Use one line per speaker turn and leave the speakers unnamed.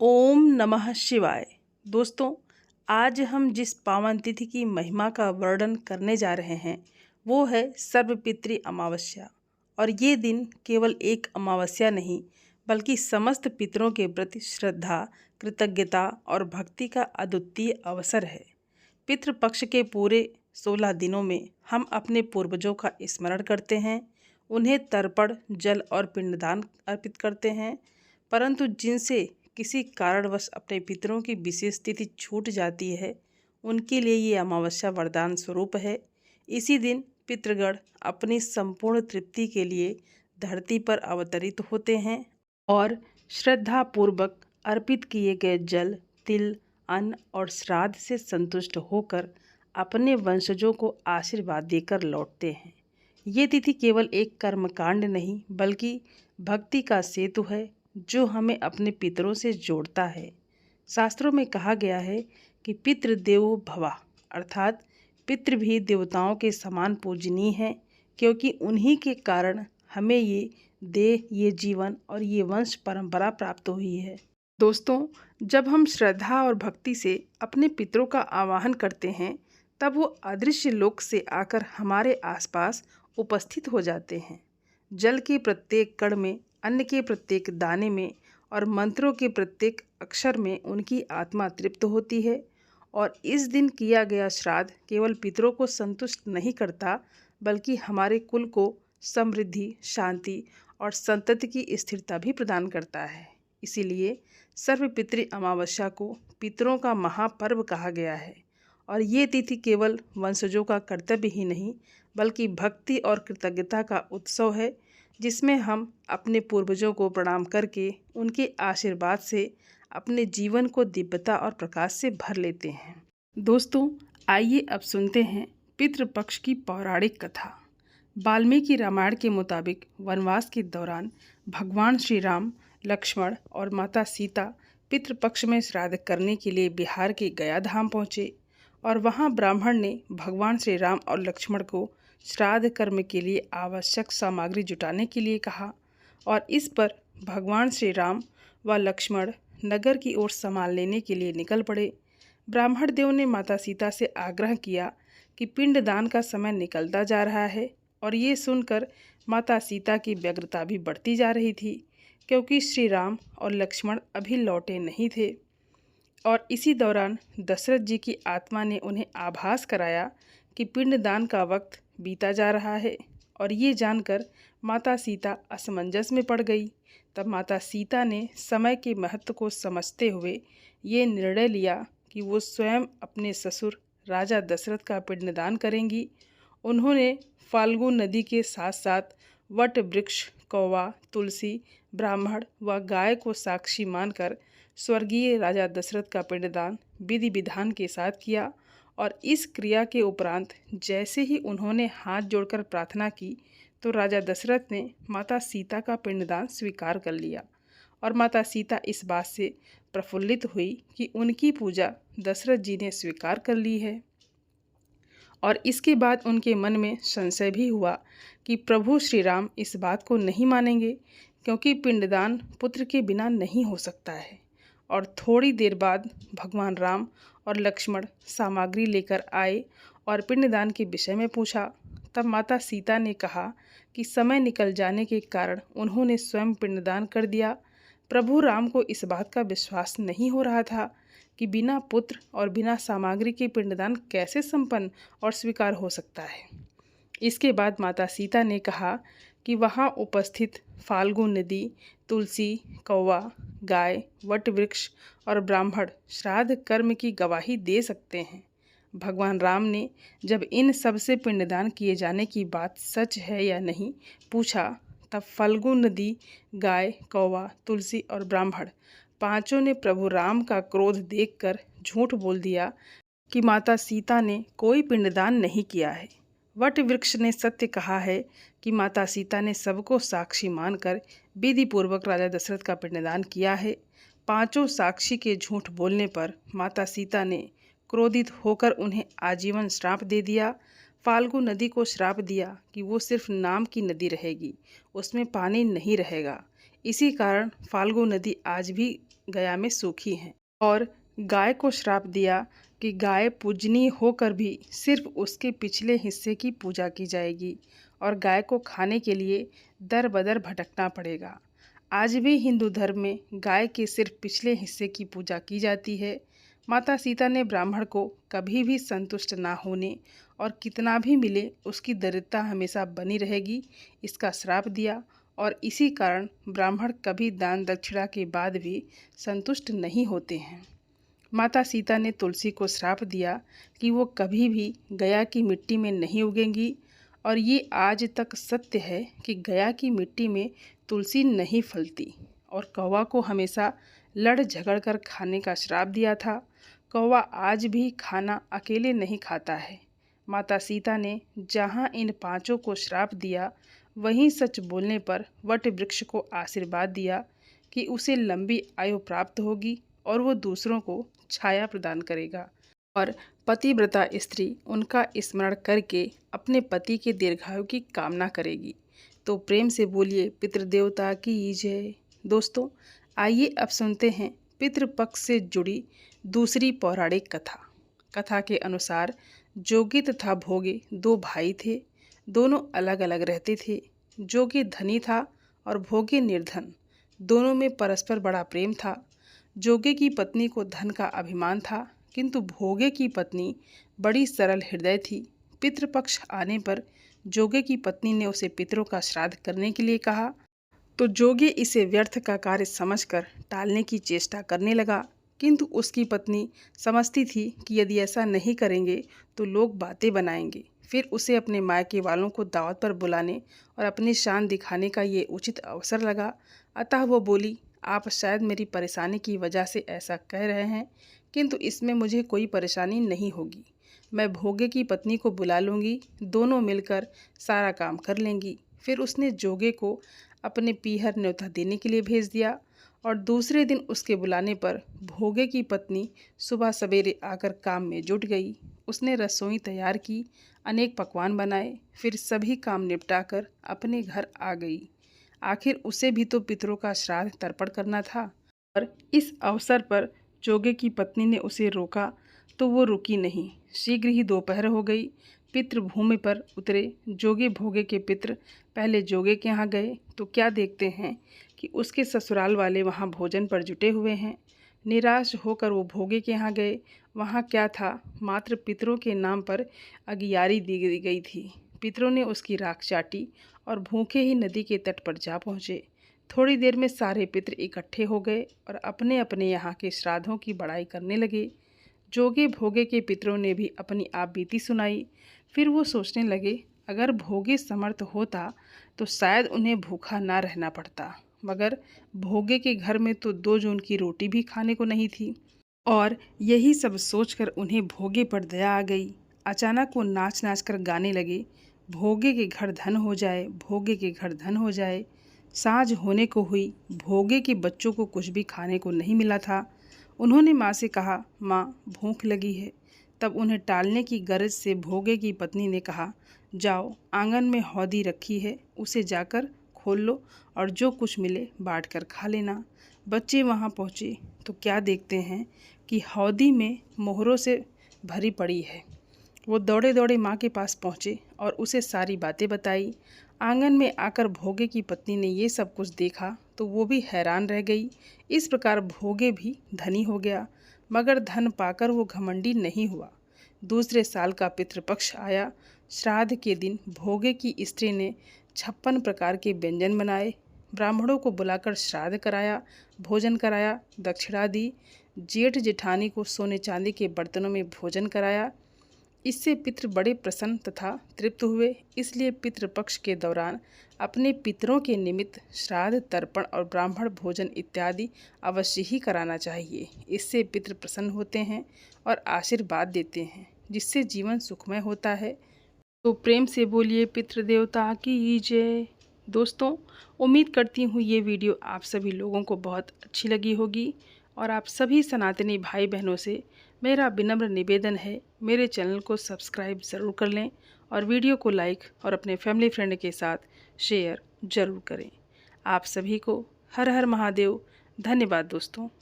ओम नमः शिवाय। दोस्तों, आज हम जिस पावन तिथि की महिमा का वर्णन करने जा रहे हैं वो है सर्वपितृ अमावस्या। और ये दिन केवल एक अमावस्या नहीं बल्कि समस्त पितरों के प्रति श्रद्धा, कृतज्ञता और भक्ति का अद्वितीय अवसर है। पितृपक्ष के पूरे 16 दिनों में हम अपने पूर्वजों का स्मरण करते हैं, उन्हें तर्पण, जल और पिंडदान अर्पित करते हैं। परंतु जिनसे किसी कारणवश अपने पितरों की विशेष तिथि छूट जाती है, उनके लिए ये अमावस्या वरदान स्वरूप है। इसी दिन पितृगण अपनी संपूर्ण तृप्ति के लिए धरती पर अवतरित होते हैं और श्रद्धापूर्वक अर्पित किए गए जल, तिल, अन्न और श्राद्ध से संतुष्ट होकर अपने वंशजों को आशीर्वाद देकर लौटते हैं। ये तिथि केवल एक कर्मकांड नहीं बल्कि भक्ति का सेतु है जो हमें अपने पितरों से जोड़ता है। शास्त्रों में कहा गया है कि पितृदेवो भव, अर्थात पितृ भी देवताओं के समान पूजनीय हैं, क्योंकि उन्हीं के कारण हमें ये देह, ये जीवन और ये वंश परंपरा प्राप्त हुई है। दोस्तों, जब हम श्रद्धा और भक्ति से अपने पितरों का आवाहन करते हैं तब वो अदृश्य लोक से आकर हमारे आसपास उपस्थित हो जाते हैं। जल के प्रत्येक कण में, अन्न के प्रत्येक दाने में और मंत्रों के प्रत्येक अक्षर में उनकी आत्मा तृप्त होती है। और इस दिन किया गया श्राद्ध केवल पितरों को संतुष्ट नहीं करता बल्कि हमारे कुल को समृद्धि, शांति और संतति की स्थिरता भी प्रदान करता है। इसीलिए सर्वपितृ अमावस्या को पितरों का महापर्व कहा गया है। और ये तिथि केवल वंशजों का कर्तव्य ही नहीं बल्कि भक्ति और कृतज्ञता का उत्सव है, जिसमें हम अपने पूर्वजों को प्रणाम करके उनके आशीर्वाद से अपने जीवन को दिव्यता और प्रकाश से भर लेते हैं। दोस्तों, आइए अब सुनते हैं पितृपक्ष की पौराणिक कथा। वाल्मीकि रामायण के मुताबिक वनवास के दौरान भगवान श्री राम, लक्ष्मण और माता सीता पितृपक्ष में श्राद्ध करने के लिए बिहार के गया धाम पहुँचे और वहाँ ब्राह्मण ने भगवान श्री राम और लक्ष्मण को श्राद्ध कर्म के लिए आवश्यक सामग्री जुटाने के लिए कहा। और इस पर भगवान श्री राम व लक्ष्मण नगर की ओर सामान लेने के लिए निकल पड़े। ब्राह्मण देव ने माता सीता से आग्रह किया कि पिंडदान का समय निकलता जा रहा है, और ये सुनकर माता सीता की व्यग्रता भी बढ़ती जा रही थी, क्योंकि श्री राम और लक्ष्मण अभी लौटे नहीं थे। और इसी दौरान दशरथ जी की आत्मा ने उन्हें आभास कराया कि पिंडदान का वक्त बीता जा रहा है। और ये जानकर माता सीता असमंजस में पड़ गई। तब माता सीता ने समय के महत्व को समझते हुए ये निर्णय लिया कि वो स्वयं अपने ससुर राजा दशरथ का पिंडदान करेंगी। उन्होंने फाल्गु नदी के साथ साथ वट वृक्ष, कौवा, तुलसी, ब्राह्मण व गाय को साक्षी मानकर स्वर्गीय राजा दशरथ का पिंडदान विधि विधान के साथ किया। और इस क्रिया के उपरांत जैसे ही उन्होंने हाथ जोड़कर प्रार्थना की तो राजा दशरथ ने माता सीता का पिंडदान स्वीकार कर लिया। और माता सीता इस बात से प्रफुल्लित हुई कि उनकी पूजा दशरथ जी ने स्वीकार कर ली है। और इसके बाद उनके मन में संशय भी हुआ कि प्रभु श्री राम इस बात को नहीं मानेंगे, क्योंकि पिंडदान पुत्र के बिना नहीं हो सकता है। और थोड़ी देर बाद भगवान राम और लक्ष्मण सामग्री लेकर आए और पिंडदान के विषय में पूछा। तब माता सीता ने कहा कि समय निकल जाने के कारण उन्होंने स्वयं पिंडदान कर दिया। प्रभु राम को इस बात का विश्वास नहीं हो रहा था कि बिना पुत्र और बिना सामग्री के पिंडदान कैसे संपन्न और स्वीकार हो सकता है। इसके बाद माता सीता ने कहा कि वहाँ उपस्थित फाल्गु नदी, तुलसी, कौवा, गाय, वट वृक्ष और ब्राह्मण श्राद्ध कर्म की गवाही दे सकते हैं। भगवान राम ने जब इन सब से पिंडदान किए जाने की बात सच है या नहीं पूछा, तब फाल्गु नदी, गाय, कौवा, तुलसी और ब्राह्मण पांचों ने प्रभु राम का क्रोध देखकर झूठ बोल दिया कि माता सीता ने कोई पिंडदान नहीं किया है। वट वृक्ष ने सत्य कहा है कि माता सीता ने सबको साक्षी मानकर विधि पूर्वक राजा दशरथ का पिंडदान किया है। पांचों साक्षी के झूठ बोलने पर माता सीता ने क्रोधित होकर उन्हें आजीवन श्राप दे दिया। फाल्गु नदी को श्राप दिया कि वो सिर्फ नाम की नदी रहेगी, उसमें पानी नहीं रहेगा। इसी कारण फाल्गु नदी आज भी गया में सूखी हैं। और गाय को श्राप दिया कि गाय पूजनीय होकर भी सिर्फ उसके पिछले हिस्से की पूजा की जाएगी और गाय को खाने के लिए दर बदर भटकना पड़ेगा। आज भी हिंदू धर्म में गाय के सिर्फ पिछले हिस्से की पूजा की जाती है। माता सीता ने ब्राह्मण को कभी भी संतुष्ट ना होने और कितना भी मिले उसकी दरिद्रता हमेशा बनी रहेगी इसका श्राप दिया और इसी कारण ब्राह्मण कभी दान दक्षिणा के बाद भी संतुष्ट नहीं होते हैं। माता सीता ने तुलसी को श्राप दिया कि वो कभी भी गया की मिट्टी में नहीं उगेंगी और ये आज तक सत्य है कि गया की मिट्टी में तुलसी नहीं फलती। और कौवा को हमेशा लड़ झगड़ कर खाने का श्राप दिया था। कौवा आज भी खाना अकेले नहीं खाता है। माता सीता ने जहाँ इन पांचों को श्राप दिया वहीं सच बोलने पर वट वृक्ष को आशीर्वाद दिया कि उसे लंबी आयु प्राप्त होगी और वो दूसरों को छाया प्रदान करेगा और पतिव्रता स्त्री उनका स्मरण करके अपने पति के दीर्घायु की कामना करेगी। तो प्रेम से बोलिए पितृदेवता की जय। दोस्तों आइए अब सुनते हैं पितृपक्ष से जुड़ी दूसरी पौराणिक कथा के अनुसार जोगी तथा भोगे दो भाई थे। दोनों अलग अलग रहते थे। जोगी धनी था और भोगे निर्धन। दोनों में परस्पर बड़ा प्रेम था। जोगे की पत्नी को धन का अभिमान था किंतु भोगे की पत्नी बड़ी सरल हृदय थी। पितृपक्ष आने पर जोगे की पत्नी ने उसे पितरों का श्राद्ध करने के लिए कहा तो जोगे इसे व्यर्थ का कार्य समझकर टालने की चेष्टा करने लगा किंतु उसकी पत्नी समझती थी कि यदि ऐसा नहीं करेंगे तो लोग बातें बनाएंगे। फिर उसे अपने मायके वालों को दावत पर बुलाने और अपनी शान दिखाने का ये उचित अवसर लगा। अतः वो बोली, आप शायद मेरी परेशानी की वजह से ऐसा कह रहे हैं किंतु इसमें मुझे कोई परेशानी नहीं होगी। मैं भोगे की पत्नी को बुला लूँगी, दोनों मिलकर सारा काम कर लेंगी। फिर उसने जोगे को अपने पीहर न्योता देने के लिए भेज दिया और दूसरे दिन उसके बुलाने पर भोगे की पत्नी सुबह सवेरे आकर काम में जुट गई। उसने रसोई तैयार की, अनेक पकवान बनाए, फिर सभी काम निपटाकर अपने घर आ गई। आखिर उसे भी तो पितरों का श्राद्ध तर्पण करना था और इस अवसर पर जोगे की पत्नी ने उसे रोका तो वो रुकी नहीं। शीघ्र ही दोपहर हो गई। पितृ भूमि पर उतरे। जोगे भोगे के पितृ पहले जोगे के यहाँ गए तो क्या देखते हैं कि उसके ससुराल वाले वहाँ भोजन पर जुटे हुए हैं। निराश होकर वो भोगे के यहाँ गए। वहाँ क्या था, मात्र पितरों के नाम पर अगियारी दी गई थी। पितरों ने उसकी राख चाटी और भूखे ही नदी के तट पर जा पहुँचे। थोड़ी देर में सारे पितृ इकट्ठे हो गए और अपने अपने यहाँ के श्राद्धों की बड़ाई करने लगे। जोगे भोगे के पितरों ने भी अपनी आप बीती सुनाई। फिर वो सोचने लगे, अगर भोगे समर्थ होता तो शायद उन्हें भूखा ना रहना पड़ता, मगर भोगे के घर में तो 2 जून की रोटी भी खाने को नहीं थी। और यही सब सोचकर उन्हें भोगे पर दया आ गई। अचानक वो नाच नाच कर गाने लगे, भोगे के घर धन हो जाए, भोगे के घर धन हो जाए। साँझ होने को हुई। भोगे के बच्चों को कुछ भी खाने को नहीं मिला था। उन्होंने माँ से कहा, माँ भूख लगी है। तब उन्हें टालने की गरज से भोगे की पत्नी ने कहा, जाओ आंगन में हौदी रखी है, उसे जाकर खोल लो और जो कुछ मिले बांट कर खा लेना। बच्चे वहाँ पहुँचे तो क्या देखते हैं कि हौदी में मोहरों से भरी पड़ी है। वो दौड़े दौड़े माँ के पास पहुँचे और उसे सारी बातें बताई। आंगन में आकर भोगे की पत्नी ने ये सब कुछ देखा तो वो भी हैरान रह गई। इस प्रकार भोगे भी धनी हो गया, मगर धन पाकर वो घमंडी नहीं हुआ। दूसरे साल का पितृपक्ष आया। श्राद्ध के दिन भोगे की स्त्री ने 56 प्रकार के व्यंजन बनाए। ब्राह्मणों को बुलाकर श्राद्ध कराया, भोजन कराया, दक्षिणा दी। जेठ जेठानी को सोने चांदी के बर्तनों में भोजन कराया। इससे पितृ बड़े प्रसन्न तथा तृप्त हुए। इसलिए पितृपक्ष के दौरान अपने पितरों के निमित्त श्राद्ध, तर्पण और ब्राह्मण भोजन इत्यादि अवश्य ही कराना चाहिए। इससे पितृ प्रसन्न होते हैं और आशीर्वाद देते हैं, जिससे जीवन सुखमय होता है। तो प्रेम से बोलिए पितृदेवता की जय। दोस्तों उम्मीद करती हूँ ये वीडियो आप सभी लोगों को बहुत अच्छी लगी होगी और आप सभी सनातनी भाई बहनों से मेरा विनम्र निवेदन है, मेरे चैनल को सब्सक्राइब ज़रूर कर लें और वीडियो को लाइक और अपने फैमिली फ्रेंड के साथ शेयर ज़रूर करें। आप सभी को हर हर महादेव। धन्यवाद दोस्तों।